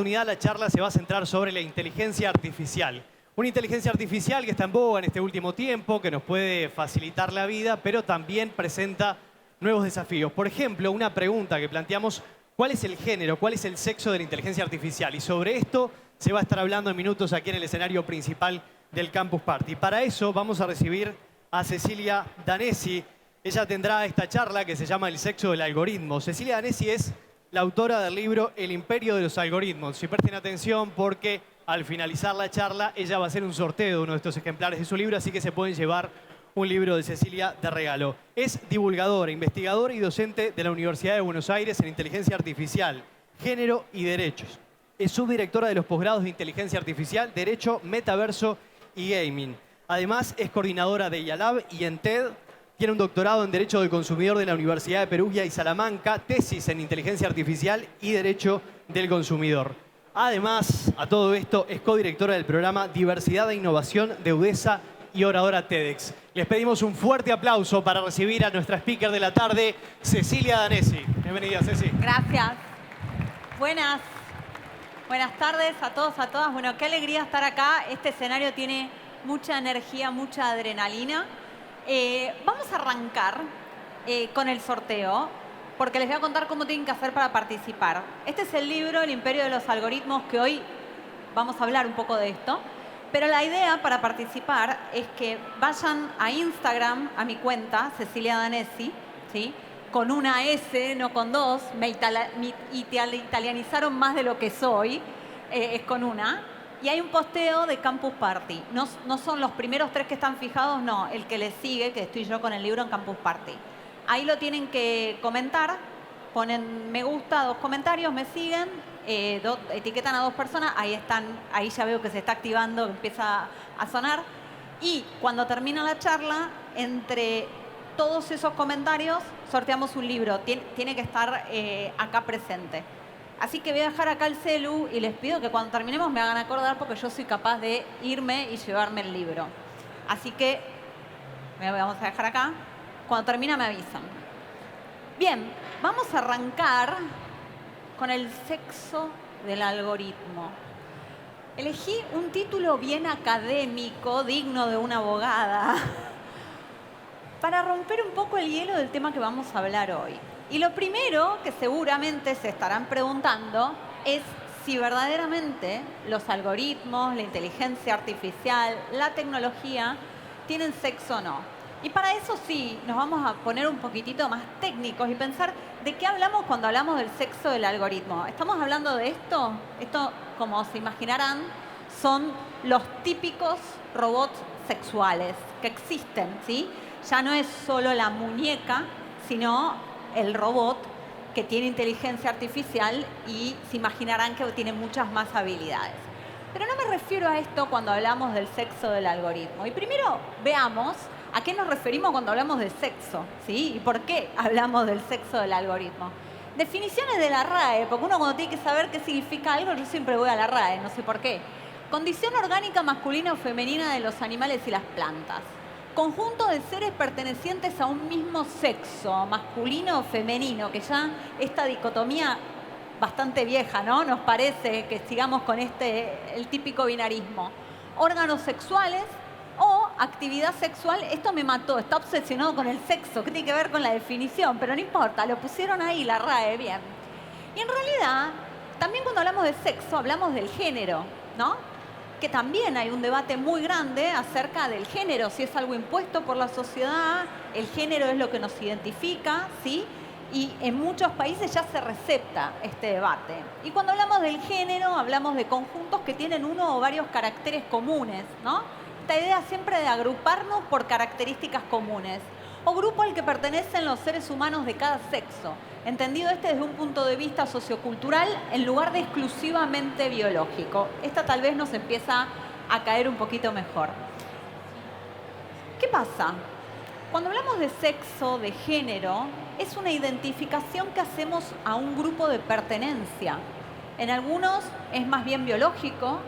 oportunidad la charla se va a centrar sobre la inteligencia artificial. Una inteligencia artificial que está en boga en este último tiempo, que nos puede facilitar la vida, pero también presenta nuevos desafíos. Por ejemplo, una pregunta que planteamos: ¿cuál es el género, cuál es el sexo de la inteligencia artificial? Y sobre esto se va a estar hablando en minutos aquí en el escenario principal del Campus Party. Para eso vamos a recibir a Cecilia Danesi. Ella tendrá esta charla que se llama El sexo del algoritmo. Cecilia Danesi es la autora del libro El imperio de los algoritmos. Y presten atención porque al finalizar la charla ella va a hacer un sorteo de uno de estos ejemplares de su libro, así que se pueden llevar un libro de Cecilia de regalo. Es divulgadora, investigadora y docente de la Universidad de Buenos Aires en Inteligencia Artificial, Género y Derechos. Es subdirectora de los posgrados de Inteligencia Artificial, Derecho, Metaverso y Gaming. Además, es coordinadora de IALAB y ENTED. Tiene un doctorado en Derecho del Consumidor de la Universidad de Perugia y Salamanca, tesis en Inteligencia Artificial y Derecho del Consumidor. Además, a todo esto, es codirectora del programa Diversidad e Innovación de UDESA y oradora TEDx. Les pedimos un fuerte aplauso para recibir a nuestra speaker de la tarde, Cecilia Danesi. Bienvenida, Ceci. Gracias. Buenas tardes a todos, a todas. Bueno, qué alegría estar acá. Este escenario tiene mucha energía, mucha adrenalina. Vamos a arrancar con el sorteo, porque les voy a contar cómo tienen que hacer para participar. Este es el libro El imperio de los algoritmos, que hoy vamos a hablar un poco de esto. Pero la idea para participar es que vayan a Instagram, a mi cuenta, Cecilia Danesi, ¿sí? Con una S, no con dos. Me italianizaron más de lo que soy. Es con una. Y hay un posteo de Campus Party. No son los primeros 3 que están fijados, no. El que les sigue, que estoy yo con el libro en Campus Party. Ahí lo tienen que comentar. Ponen me gusta, 2 comentarios, me siguen. Etiquetan a 2 personas. Ahí están. Ahí ya veo que se está activando, empieza a sonar. Y cuando termina la charla, entre todos esos comentarios, sorteamos un libro. Tiene que estar acá presente. Así que voy a dejar acá el celu y les pido que cuando terminemos me hagan acordar, porque yo soy capaz de irme y llevarme el libro. Así que vamos a dejar acá. Cuando termina me avisan. Bien, vamos a arrancar con el sexo del algoritmo. Elegí un título bien académico, digno de una abogada, para romper un poco el hielo del tema que vamos a hablar hoy. Y lo primero que seguramente se estarán preguntando es si verdaderamente los algoritmos, la inteligencia artificial, la tecnología tienen sexo o no. Y para eso sí, nos vamos a poner un poquitito más técnicos y pensar de qué hablamos cuando hablamos del sexo del algoritmo. ¿Estamos hablando de esto? Esto, como se imaginarán, son los típicos robots sexuales que existen, ¿sí? Ya no es solo la muñeca, sino el robot que tiene inteligencia artificial, y se imaginarán que tiene muchas más habilidades. Pero no me refiero a esto cuando hablamos del sexo del algoritmo. Y primero veamos a qué nos referimos cuando hablamos de sexo, ¿sí? Y por qué hablamos del sexo del algoritmo. Definiciones de la RAE, porque uno cuando tiene que saber qué significa algo, yo siempre voy a la RAE, no sé por qué. Condición orgánica masculina o femenina de los animales y las plantas. Conjunto de seres pertenecientes a un mismo sexo, masculino o femenino, que ya esta dicotomía bastante vieja, ¿no? Nos parece que sigamos con el típico binarismo. Órganos sexuales o actividad sexual. Esto me mató, está obsesionado con el sexo, que tiene que ver con la definición, pero no importa, lo pusieron ahí, la RAE, bien. Y en realidad, también cuando hablamos de sexo, hablamos del género, ¿no? Que también hay un debate muy grande acerca del género, si es algo impuesto por la sociedad, el género es lo que nos identifica, ¿sí? Y en muchos países ya se recepta este debate. Y cuando hablamos del género, hablamos de conjuntos que tienen uno o varios caracteres comunes, ¿no? Esta idea siempre de agruparnos por características comunes, o grupo al que pertenecen los seres humanos de cada sexo, entendido desde un punto de vista sociocultural en lugar de exclusivamente biológico. Esta tal vez nos empieza a caer un poquito mejor. ¿Qué pasa? Cuando hablamos de sexo, de género, es una identificación que hacemos a un grupo de pertenencia. En algunos es más bien biológico,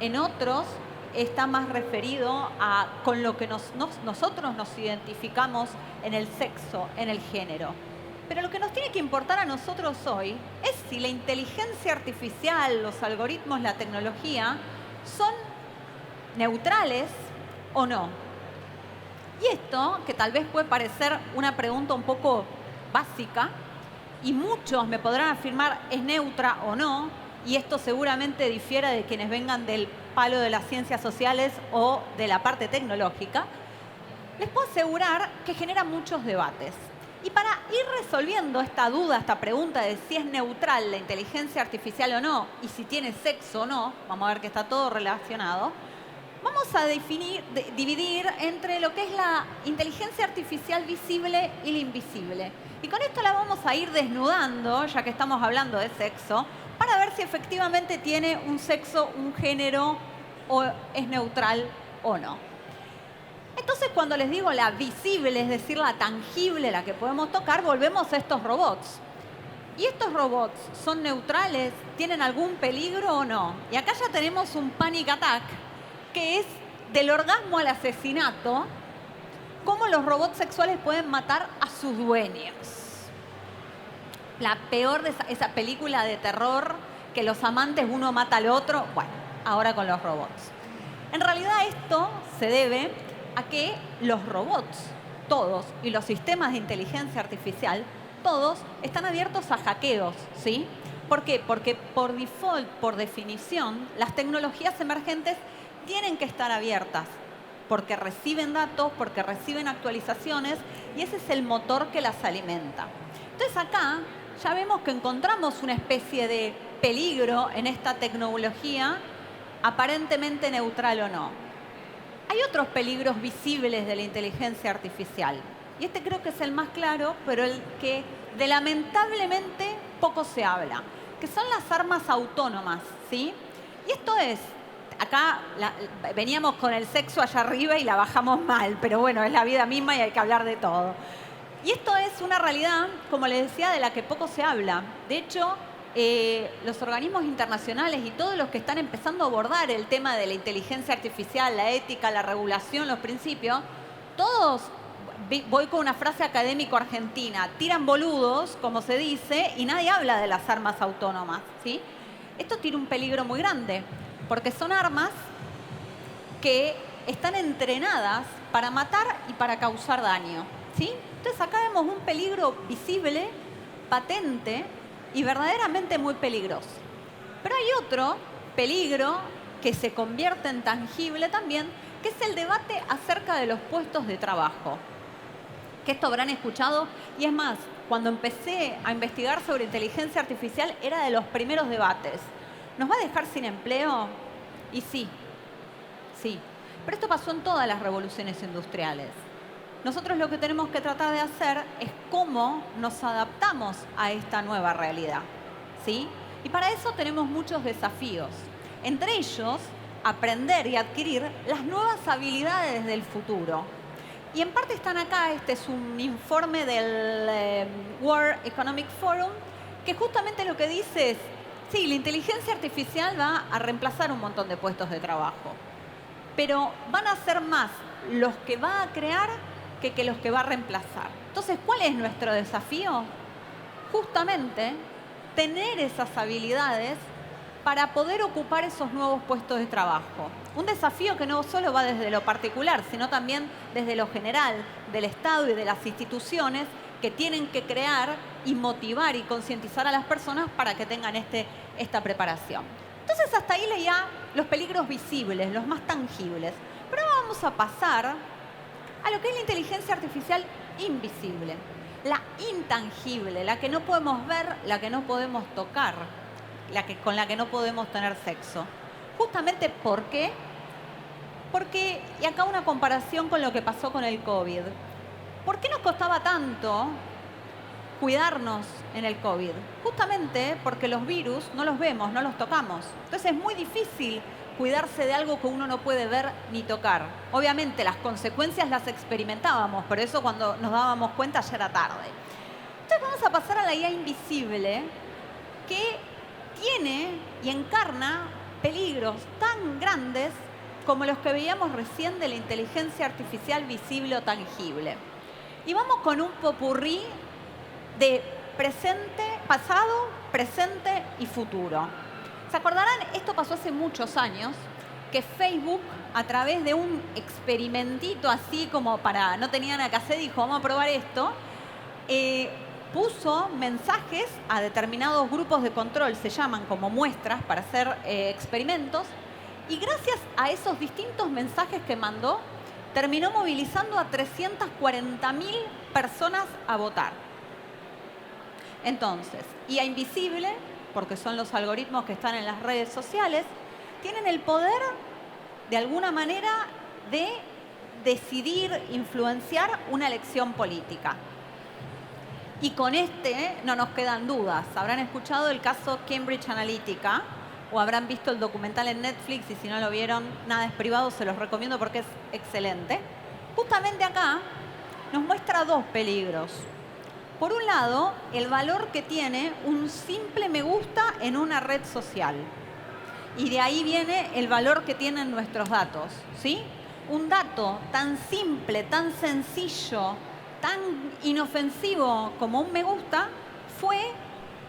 en otros está más referido a con lo que nosotros nos identificamos en el sexo, en el género. Pero lo que nos tiene que importar a nosotros hoy es si la inteligencia artificial, los algoritmos, la tecnología son neutrales o no. Y esto, que tal vez puede parecer una pregunta un poco básica, y muchos me podrán afirmar es neutra o no, y esto seguramente difiere de quienes vengan del palo de las ciencias sociales o de la parte tecnológica, les puedo asegurar que genera muchos debates. Y para ir resolviendo esta duda, esta pregunta de si es neutral la inteligencia artificial o no, y si tiene sexo o no, vamos a ver que está todo relacionado, vamos a dividir entre lo que es la inteligencia artificial visible y la invisible. Y con esto la vamos a ir desnudando, ya que estamos hablando de sexo, para ver si efectivamente tiene un sexo, un género, o es neutral o no. Entonces, cuando les digo la visible, es decir, la tangible, la que podemos tocar, volvemos a estos robots. ¿Y estos robots son neutrales? ¿Tienen algún peligro o no? Y acá ya tenemos un panic attack, que es del orgasmo al asesinato, cómo los robots sexuales pueden matar a sus dueños. La peor de esa película de terror, que los amantes uno mata al otro, bueno, ahora con los robots. En realidad esto se debe a que los robots, todos, y los sistemas de inteligencia artificial, todos están abiertos a hackeos, ¿sí? ¿Por qué? Porque por default, por definición, las tecnologías emergentes tienen que estar abiertas, porque reciben datos, porque reciben actualizaciones, y ese es el motor que las alimenta. Entonces acá ya vemos que encontramos una especie de peligro en esta tecnología, aparentemente neutral o no. Hay otros peligros visibles de la inteligencia artificial. Y este creo que es el más claro, pero el que lamentablemente poco se habla, que son las armas autónomas, ¿sí? Y esto es, acá veníamos con el sexo allá arriba y la bajamos mal, pero bueno, es la vida misma y hay que hablar de todo. Y esto es una realidad, como les decía, de la que poco se habla. De hecho, los organismos internacionales y todos los que están empezando a abordar el tema de la inteligencia artificial, la ética, la regulación, los principios, todos, voy con una frase académico argentina, tiran boludos, como se dice, y nadie habla de las armas autónomas, ¿sí? Esto tiene un peligro muy grande, porque son armas que están entrenadas para matar y para causar daño, ¿sí? Entonces acá vemos un peligro visible, patente, y verdaderamente muy peligroso. Pero hay otro peligro que se convierte en tangible también, que es el debate acerca de los puestos de trabajo. Que esto habrán escuchado, y es más, cuando empecé a investigar sobre inteligencia artificial era de los primeros debates. ¿Nos va a dejar sin empleo? Y sí, sí. Pero esto pasó en todas las revoluciones industriales. Nosotros lo que tenemos que tratar de hacer es cómo nos adaptamos a esta nueva realidad, ¿sí? Y para eso tenemos muchos desafíos. Entre ellos, aprender y adquirir las nuevas habilidades del futuro. Y en parte están acá, este es un informe del World Economic Forum, que justamente lo que dice es, sí, la inteligencia artificial va a reemplazar un montón de puestos de trabajo, pero van a ser más los que va a crear que los que va a reemplazar. Entonces, ¿cuál es nuestro desafío? Justamente tener esas habilidades para poder ocupar esos nuevos puestos de trabajo. Un desafío que no solo va desde lo particular, sino también desde lo general, del Estado y de las instituciones que tienen que crear y motivar y concientizar a las personas para que tengan esta preparación. Entonces, hasta ahí leía los peligros visibles, los más tangibles. Pero vamos a pasar a lo que es la inteligencia artificial invisible, la intangible, la que no podemos ver, la que no podemos tocar, con la que no podemos tener sexo. Justamente, ¿por qué? Porque, y acá una comparación con lo que pasó con el COVID. ¿Por qué nos costaba tanto cuidarnos en el COVID? Justamente porque los virus no los vemos, no los tocamos. Entonces es muy difícil cuidarse de algo que uno no puede ver ni tocar. Obviamente las consecuencias las experimentábamos, pero eso cuando nos dábamos cuenta ya era tarde. Entonces vamos a pasar a la IA invisible, que tiene y encarna peligros tan grandes como los que veíamos recién de la inteligencia artificial visible o tangible. Y vamos con un popurrí de presente, pasado, presente y futuro. ¿Se acordarán? Esto pasó hace muchos años, que Facebook, a través de un experimentito así como para, no tenía nada que hacer, dijo, vamos a probar esto, puso mensajes a determinados grupos de control, se llaman como muestras para hacer experimentos, y gracias a esos distintos mensajes que mandó, terminó movilizando a 340.000 personas a votar. Entonces, IA invisible, porque son los algoritmos que están en las redes sociales, tienen el poder, de alguna manera, de decidir, influenciar una elección política. Y con no nos quedan dudas. Habrán escuchado el caso Cambridge Analytica o habrán visto el documental en Netflix y si no lo vieron, nada es privado, se los recomiendo porque es excelente. Justamente acá nos muestra dos peligros. Por un lado, el valor que tiene un simple me gusta en una red social. Y de ahí viene el valor que tienen nuestros datos, ¿sí? Un dato tan simple, tan sencillo, tan inofensivo como un me gusta, fue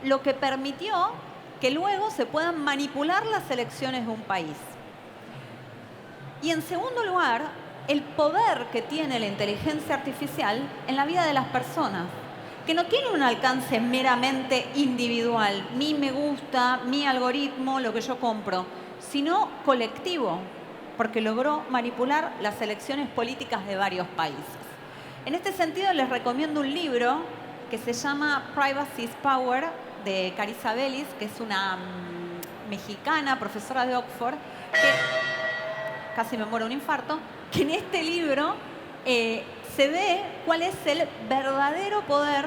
lo que permitió que luego se puedan manipular las elecciones de un país. Y en segundo lugar, el poder que tiene la inteligencia artificial en la vida de las personas, que no tiene un alcance meramente individual, mi me gusta, mi algoritmo, lo que yo compro, sino colectivo, porque logró manipular las elecciones políticas de varios países. En este sentido, les recomiendo un libro que se llama Privacy is Power, de Carissa Bellis, que es una mexicana, profesora de Oxford, que casi me muero de un infarto, que en este libro se ve cuál es el verdadero poder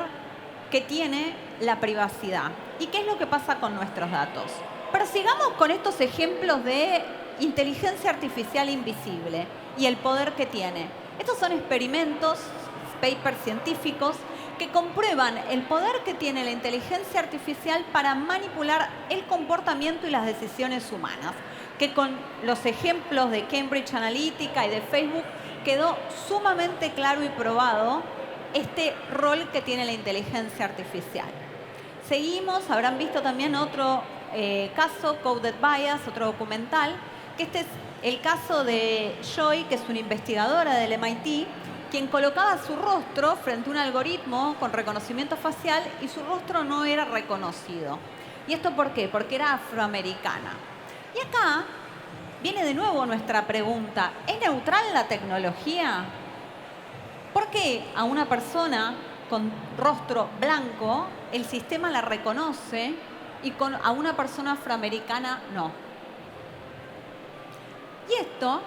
que tiene la privacidad y qué es lo que pasa con nuestros datos. Pero sigamos con estos ejemplos de inteligencia artificial invisible y el poder que tiene. Estos son experimentos, papers científicos, que comprueban el poder que tiene la inteligencia artificial para manipular el comportamiento y las decisiones humanas, que con los ejemplos de Cambridge Analytica y de Facebook quedó sumamente claro y probado este rol que tiene la inteligencia artificial. Seguimos, habrán visto también otro caso, Coded Bias, otro documental, que este es el caso de Joy, que es una investigadora del MIT, quien colocaba su rostro frente a un algoritmo con reconocimiento facial y su rostro no era reconocido. ¿Y esto por qué? Porque era afroamericana. Y acá viene de nuevo nuestra pregunta, ¿es neutral la tecnología? ¿Por qué a una persona con rostro blanco el sistema la reconoce y a una persona afroamericana no? Y esto,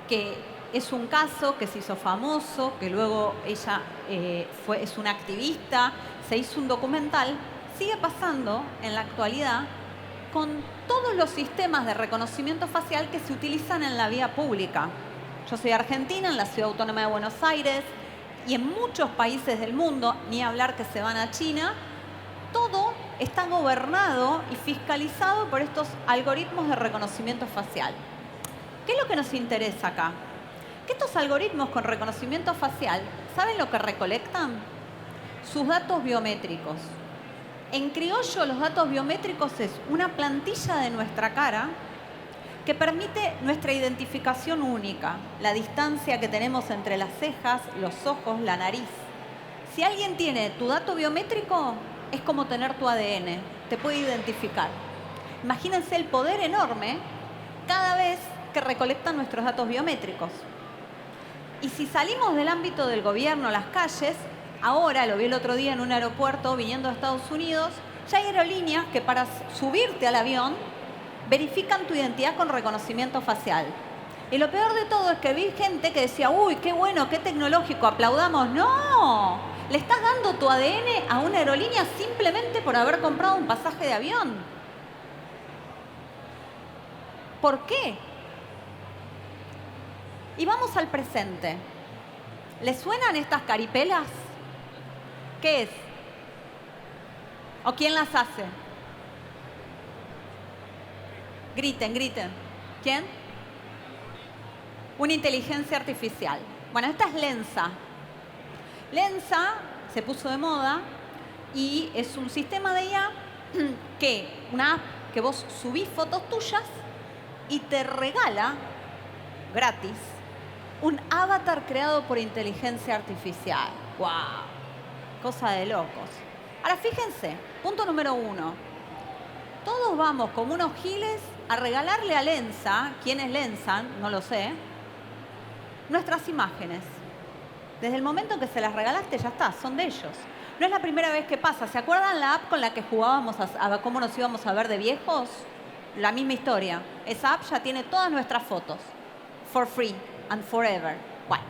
que es un caso que se hizo famoso, que luego ella es una activista, se hizo un documental, sigue pasando en la actualidad con todos los sistemas de reconocimiento facial que se utilizan en la vía pública. Yo soy argentina, en la Ciudad Autónoma de Buenos Aires y en muchos países del mundo, ni hablar que se van a China, todo está gobernado y fiscalizado por estos algoritmos de reconocimiento facial. ¿Qué es lo que nos interesa acá? Que estos algoritmos con reconocimiento facial, ¿saben lo que recolectan? Sus datos biométricos. En criollo, los datos biométricos es una plantilla de nuestra cara que permite nuestra identificación única, la distancia que tenemos entre las cejas, los ojos, la nariz. Si alguien tiene tu dato biométrico, es como tener tu ADN, te puede identificar. Imagínense el poder enorme cada vez que recolectan nuestros datos biométricos. Y si salimos del ámbito del gobierno a las calles, ahora, lo vi el otro día en un aeropuerto viniendo a Estados Unidos, ya hay aerolíneas que para subirte al avión verifican tu identidad con reconocimiento facial. Y lo peor de todo es que vi gente que decía, uy, qué bueno, qué tecnológico, aplaudamos. ¡No! Le estás dando tu ADN a una aerolínea simplemente por haber comprado un pasaje de avión. ¿Por qué? Y vamos al presente. ¿Les suenan estas caripelas? ¿Qué es? ¿O quién las hace? Griten, griten. ¿Quién? Una inteligencia artificial. Bueno, esta es Lensa. Lensa se puso de moda y es un sistema de IA una app que vos subís fotos tuyas y te regala gratis un avatar creado por inteligencia artificial. ¡Wow! Cosa de locos. Ahora fíjense, punto número 1. Todos vamos como unos giles a regalarle a Lensa, ¿quién es Lensa? No lo sé, nuestras imágenes. Desde el momento en que se las regalaste ya está, son de ellos. No es la primera vez que pasa. ¿Se acuerdan la app con la que jugábamos a cómo nos íbamos a ver de viejos? La misma historia. Esa app ya tiene todas nuestras fotos. For free and forever. Bueno.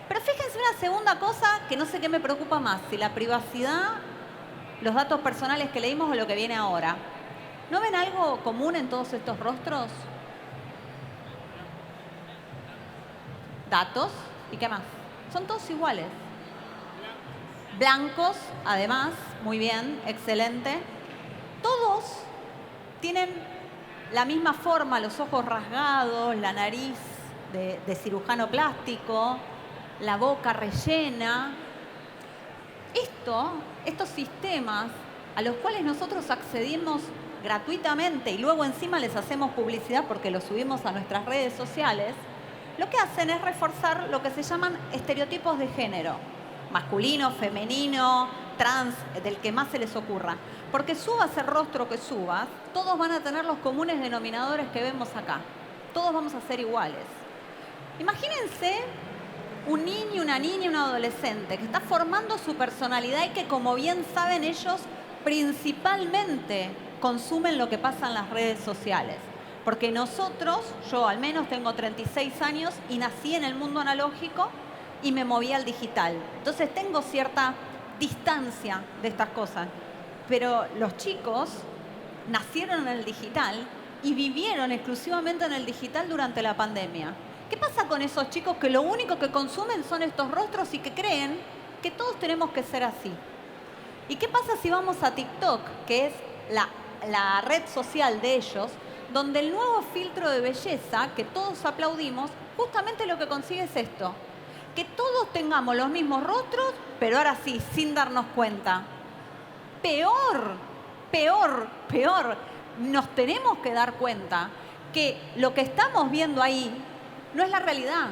Pero fíjense una segunda cosa que no sé qué me preocupa más. Si la privacidad, los datos personales que leímos o lo que viene ahora. ¿No ven algo común en todos estos rostros? Datos. ¿Y qué más? Son todos iguales. Blancos, además, muy bien, excelente. Todos tienen la misma forma, los ojos rasgados, la nariz de cirujano plástico, la boca rellena. Estos sistemas a los cuales nosotros accedimos gratuitamente y luego encima les hacemos publicidad porque los subimos a nuestras redes sociales, lo que hacen es reforzar lo que se llaman estereotipos de género. Masculino, femenino, trans, del que más se les ocurra. Porque subas el rostro que subas, todos van a tener los comunes denominadores que vemos acá. Todos vamos a ser iguales. Imagínense un niño, una niña, un adolescente que está formando su personalidad y que, como bien saben ellos, principalmente consumen lo que pasa en las redes sociales. Porque nosotros, yo al menos tengo 36 años y nací en el mundo analógico y me moví al digital. Entonces tengo cierta distancia de estas cosas. Pero los chicos nacieron en el digital y vivieron exclusivamente en el digital durante la pandemia. ¿Qué pasa con esos chicos que lo único que consumen son estos rostros y que creen que todos tenemos que ser así? ¿Y qué pasa si vamos a TikTok, que es la red social de ellos, donde el nuevo filtro de belleza que todos aplaudimos, justamente lo que consigue es esto? Que todos tengamos los mismos rostros, pero ahora sí, sin darnos cuenta. Peor, peor, peor. Nos tenemos que dar cuenta que lo que estamos viendo ahí no es la realidad.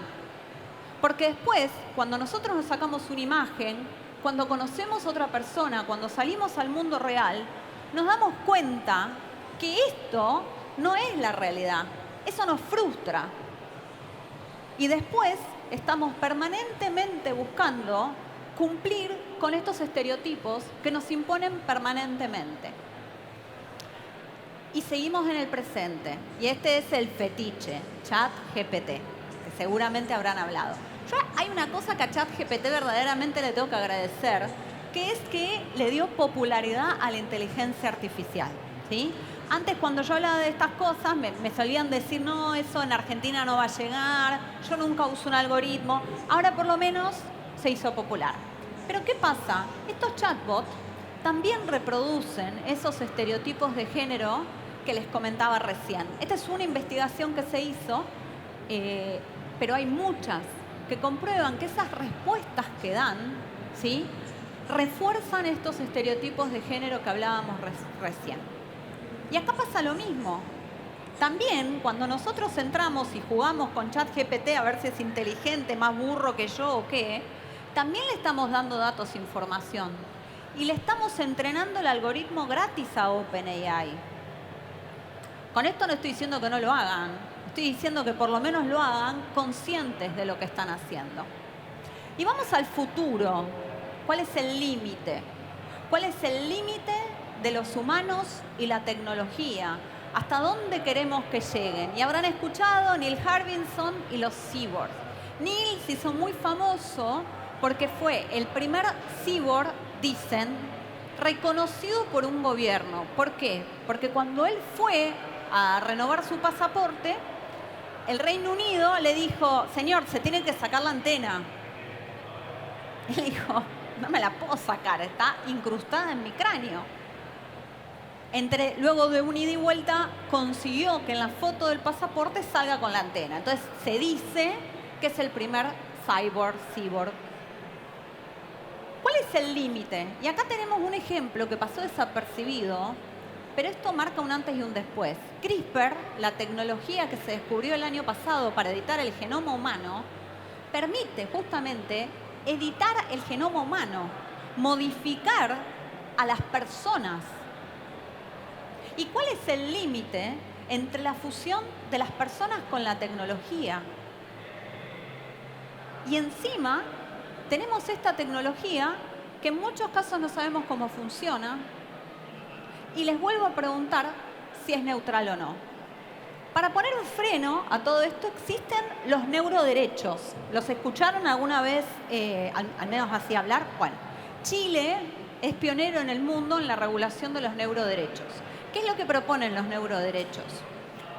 Porque después, cuando nosotros nos sacamos una imagen, cuando conocemos a otra persona, cuando salimos al mundo real, nos damos cuenta que esto no es la realidad. Eso nos frustra. Y después estamos permanentemente buscando cumplir con estos estereotipos que nos imponen permanentemente. Y seguimos en el presente. Y este es el fetiche, ChatGPT, que seguramente habrán hablado. Hay una cosa que a ChatGPT verdaderamente le tengo que agradecer, que es que le dio popularidad a la inteligencia artificial, ¿sí? Antes, cuando yo hablaba de estas cosas, me solían decir, no, eso en Argentina no va a llegar, yo nunca uso un algoritmo. Ahora, por lo menos, se hizo popular. Pero, ¿qué pasa? Estos chatbots también reproducen esos estereotipos de género que les comentaba recién. Esta es una investigación que se hizo, pero hay muchas que comprueban que esas respuestas que dan, ¿sí?, refuerzan estos estereotipos de género que hablábamos recién. Y acá pasa lo mismo. También, cuando nosotros entramos y jugamos con ChatGPT a ver si es inteligente, más burro que yo o qué, también le estamos dando datos e información. Y le estamos entrenando el algoritmo gratis a OpenAI. Con esto no estoy diciendo que no lo hagan. Estoy diciendo que por lo menos lo hagan conscientes de lo que están haciendo. Y vamos al futuro. ¿Cuál es el límite? ¿Cuál es el límite de los humanos y la tecnología? ¿Hasta dónde queremos que lleguen? Y habrán escuchado Neil Harbinson y los cyborgs. Neil se hizo muy famoso porque fue el primer cyborg, dicen, reconocido por un gobierno. ¿Por qué? Porque cuando él fue a renovar su pasaporte, el Reino Unido le dijo, señor, se tiene que sacar la antena. Él dijo, no me la puedo sacar, está incrustada en mi cráneo. Luego de un ida y vuelta, consiguió que en la foto del pasaporte salga con la antena. Entonces, se dice que es el primer cyborg. ¿Cuál es es el límite? Y acá tenemos un ejemplo que pasó desapercibido, pero esto marca un antes y un después. CRISPR, la tecnología que se descubrió el año pasado para editar el genoma humano, permite justamente editar el genoma humano, modificar a las personas. ¿Y cuál es el límite entre la fusión de las personas con la tecnología? Y encima tenemos esta tecnología que en muchos casos no sabemos cómo funciona. Y les vuelvo a preguntar si es neutral o no. Para poner un freno a todo esto existen los neuroderechos. ¿Los escucharon alguna vez, al menos así hablar? Bueno, Chile es pionero en el mundo en la regulación de los neuroderechos. ¿Qué es lo que proponen los neuroderechos?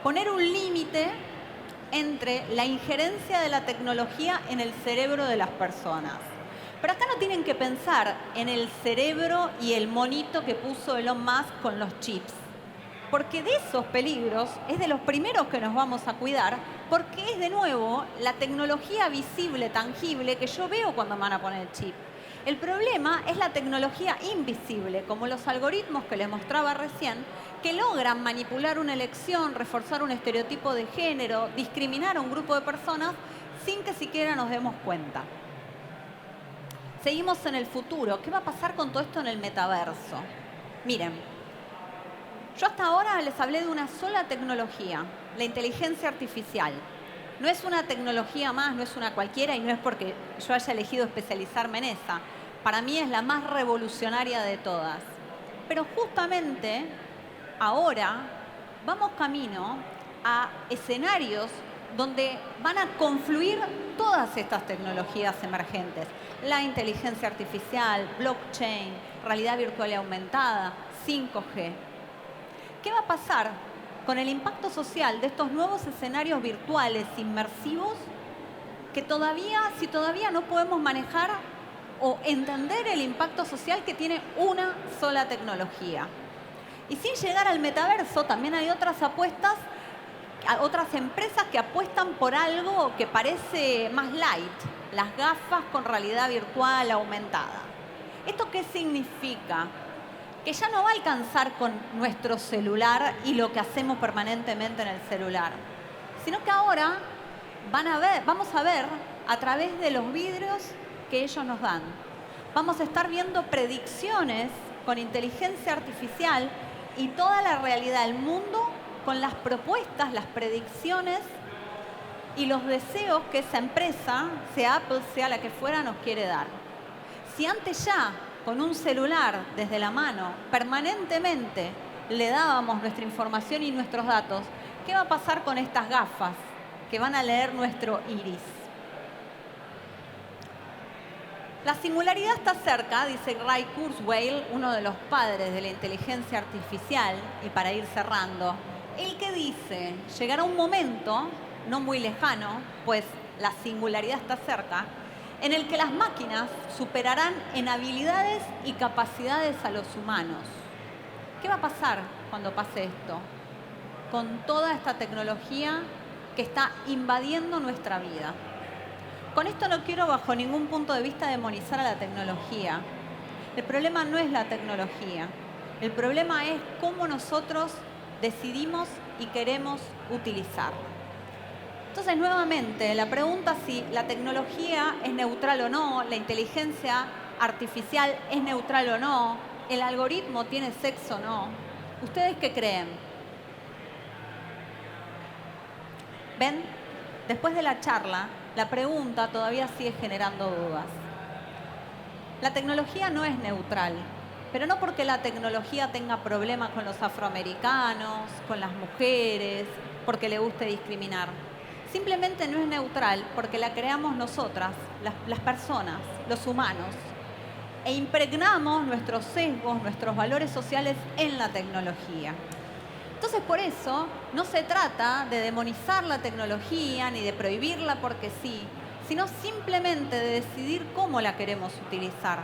Poner un límite entre la injerencia de la tecnología en el cerebro de las personas. Pero acá no tienen que pensar en el cerebro y el monito que puso Elon Musk con los chips. Porque de esos peligros es de los primeros que nos vamos a cuidar, porque es de nuevo la tecnología visible, tangible, que yo veo cuando me van a poner el chip. El problema es la tecnología invisible, como los algoritmos que les mostraba recién, que logran manipular una elección, reforzar un estereotipo de género, discriminar a un grupo de personas sin que siquiera nos demos cuenta. Seguimos en el futuro. ¿Qué va a pasar con todo esto en el metaverso? Miren, yo hasta ahora les hablé de una sola tecnología, la inteligencia artificial. No es una tecnología más, no es una cualquiera y no es porque yo haya elegido especializarme en esa. Para mí es la más revolucionaria de todas. Pero justamente ahora vamos camino a escenarios donde van a confluir todas estas tecnologías emergentes. La inteligencia artificial, blockchain, realidad virtual y aumentada, 5G. ¿Qué va a pasar con el impacto social de estos nuevos escenarios virtuales inmersivos que si todavía no podemos manejar o entender el impacto social que tiene una sola tecnología? Y sin llegar al metaverso, también hay otras apuestas, otras empresas que apuestan por algo que parece más light, las gafas con realidad virtual aumentada. ¿Esto qué significa? Que ya no va a alcanzar con nuestro celular y lo que hacemos permanentemente en el celular, sino que ahora vamos a ver a través de los vidrios que ellos nos dan. Vamos a estar viendo predicciones con inteligencia artificial y toda la realidad del mundo con las propuestas, las predicciones y los deseos que esa empresa, sea Apple, sea la que fuera, nos quiere dar. Si antes ya con un celular desde la mano permanentemente le dábamos nuestra información y nuestros datos, ¿qué va a pasar con estas gafas que van a leer nuestro iris? La singularidad está cerca, dice Ray Kurzweil, uno de los padres de la inteligencia artificial, y para ir cerrando, el que dice, llegará un momento, no muy lejano, pues la singularidad está cerca, en el que las máquinas superarán en habilidades y capacidades a los humanos. ¿Qué va a pasar cuando pase esto? Con toda esta tecnología que está invadiendo nuestra vida. Con esto no quiero bajo ningún punto de vista demonizar a la tecnología. El problema no es la tecnología. El problema es cómo nosotros decidimos y queremos utilizarla. Entonces, nuevamente, la pregunta si la tecnología es neutral o no, la inteligencia artificial es neutral o no, el algoritmo tiene sexo o no. ¿Ustedes qué creen? ¿Ven? Después de la charla, la pregunta todavía sigue generando dudas. La tecnología no es neutral, pero no porque la tecnología tenga problemas con los afroamericanos, con las mujeres, porque le guste discriminar. Simplemente no es neutral porque la creamos nosotras, las personas, los humanos, e impregnamos nuestros sesgos, nuestros valores sociales en la tecnología. Entonces, por eso, no se trata de demonizar la tecnología ni de prohibirla porque sí, sino simplemente de decidir cómo la queremos utilizar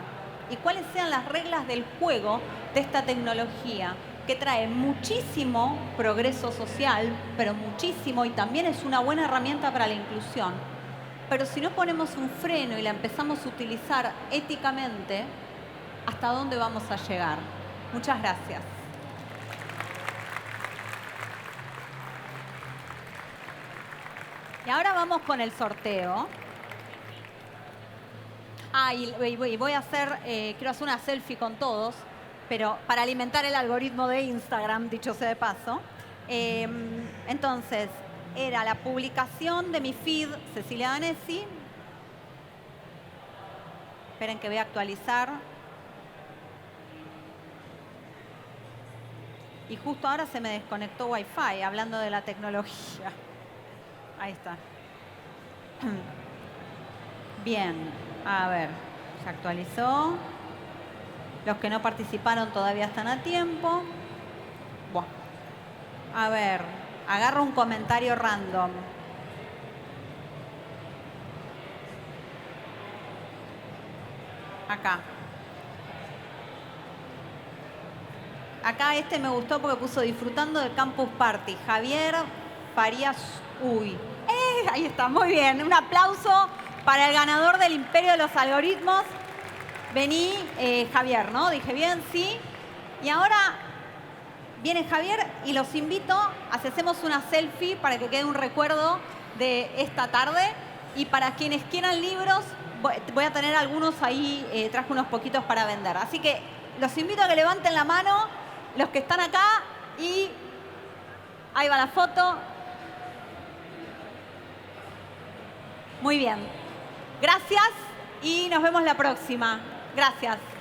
y cuáles sean las reglas del juego de esta tecnología que trae muchísimo progreso social, pero muchísimo, y también es una buena herramienta para la inclusión. Pero si no ponemos un freno y la empezamos a utilizar éticamente, hasta dónde vamos a llegar. Muchas gracias. Y ahora vamos con el sorteo. Y voy a hacer, quiero hacer una selfie con todos, pero para alimentar el algoritmo de Instagram, dicho sea de paso. Entonces, era la publicación de mi feed, Cecilia Danesi. Esperen que voy a actualizar. Y justo ahora se me desconectó Wi-Fi, hablando de la tecnología. Ahí está. Bien. A ver, se actualizó. Los que no participaron todavía están a tiempo. Buah. A ver, agarro un comentario random. Acá. Acá este me gustó porque puso disfrutando del Campus Party. Javier Farías Uy. Ahí está, muy bien. Un aplauso para el ganador del Imperio de los Algoritmos. Vení, Javier, ¿no? Dije bien, sí. Y ahora viene Javier y los invito a hacemos una selfie para que quede un recuerdo de esta tarde. Y para quienes quieran libros, voy a tener algunos ahí, traje unos poquitos para vender. Así que los invito a que levanten la mano los que están acá y ahí va la foto. Muy bien. Gracias y nos vemos la próxima. Gracias.